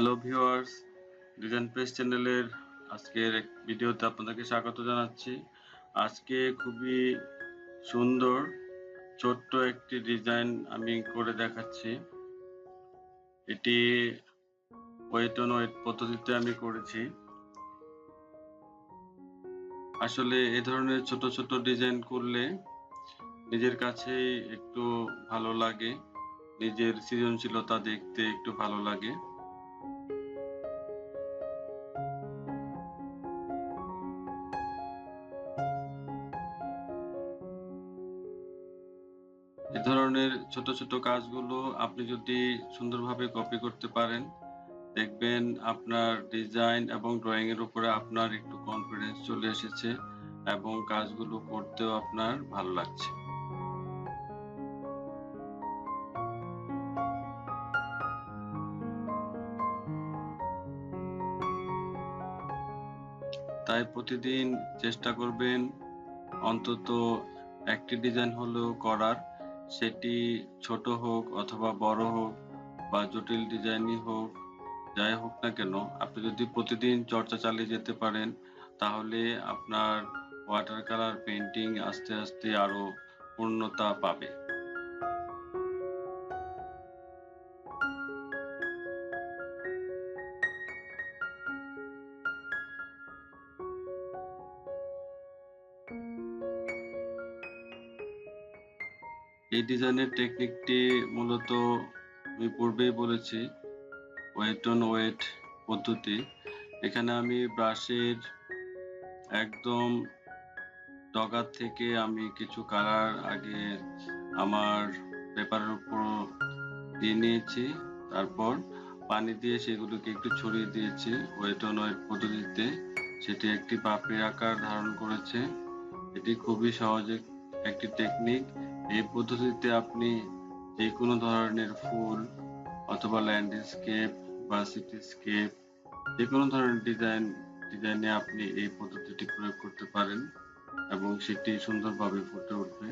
Hello viewers, design page চ্যানেলের আজকের ভিডিওতে আপনাদেরকে স্বাগত জানাচ্ছি। আজকে খুবই সুন্দর ছোট্ট একটি ডিজাইন আমি করে দেখাচ্ছি। এটি ওয়েট অন ওয়েট পদ্ধতিতে আমি করেছি। আসলে এ ধরনের ছোট ছোট ডিজাইন করলে নিজের কাছেই একটু ভালো লাগে, নিজের সৃজনশীলতা দেখতে একটু ভালো লাগে। এ ধরনের ছোট ছোট কাজগুলো আপনি যদি সুন্দরভাবে কপি করতে পারেন, দেখবেন আপনার ডিজাইন এবং ড্রয়িং এর উপরে আপনার একটু কনফিডেন্স চলে এসেছে এবং কাজগুলো করতেও আপনার ভালো লাগছে। তাই প্রতিদিন চেষ্টা করবেন অন্তত একটি ডিজাইন হলেও করার, সেটি ছোট হোক অথবা বড় হোক বা জটিল ডিজাইনই হোক, যাই হোক না কেন, আপনি যদি প্রতিদিন চর্চা চালিয়ে যেতে পারেন তাহলে আপনার ওয়াটার কালার পেইন্টিং আস্তে আস্তে আরো পূর্ণতা পাবে। এই ডিজাইনের টেকনিকটি মূলত আমি পূর্বেই বলেছি, ওয়েট অন ওয়েট পদ্ধতি। এখানে আমি ব্রাশের একদম ডগা থেকে আমি কিছু কালার আগে আমার পেপারের উপর দিয়ে নিয়েছি, তারপর পানি দিয়ে সেগুলোকে একটু ছড়িয়ে দিয়েছি ওয়েট অন ওয়েট পদ্ধতিতে। সেটি একটি পাপড়ির আকার ধারণ করেছে। এটি খুবই সহজ একটি টেকনিক। এই পদ্ধতিতে আপনি যে কোনো ধরনের ফুল অথবা ল্যান্ডস্কেপ বা সিটিস্কেপ, যে কোনো ধরনের ডিজাইনে আপনি এই পদ্ধতিটি প্রয়োগ করতে পারেন এবং সেটি সুন্দরভাবে ফুটে উঠবে।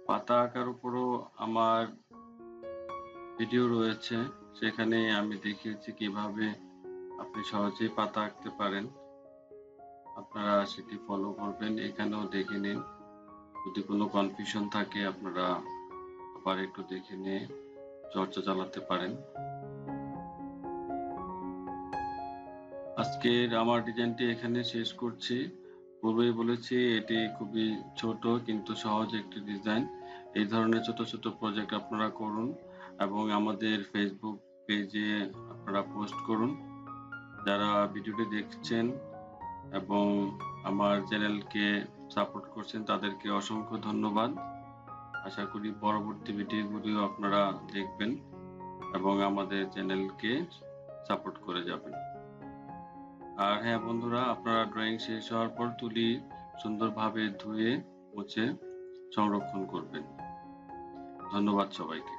পাতা আঁকার উপরও আমার ভিডিও রয়েছে, সেখানে আমি দেখিয়েছি কিভাবে আপনি সহজেই পাতা আঁকতে পারেন। আপনারা সেটি ফলো করবেন, এখানেও দেখে নিন। যদি কোনো কনফিউশন থাকে আপনারা আবার একটু দেখে নিয়ে চর্চা চালাতে পারেন। আজকের আমার ডিজাইনটি এখানে শেষ করছি। পূর্বেই বলেছি এটি খুবই ছোট কিন্তু সহজ একটি ডিজাইন। এই ধরনের ছোট ছোট প্রজেক্ট আপনারা করুন এবং আমাদের ফেসবুক পেজে আপনারা পোস্ট করুন। যারা ভিডিওটি দেখছেন এবং আমার চ্যানেলকে সাপোর্ট করছেন তাদেরকে অসংখ্য ধন্যবাদ। আশা করি পরবর্তী ভিডিওগুলিও আপনারা দেখবেন এবং আমাদের চ্যানেলকে সাপোর্ট করে যাবেন। আর হ্যাঁ বন্ধুরা, আপনারা ড্রয়িং শেষ হওয়ার পর তুলি সুন্দরভাবে ধুয়ে মুছে সংরক্ষণ করবেন। ধন্যবাদ সবাইকে।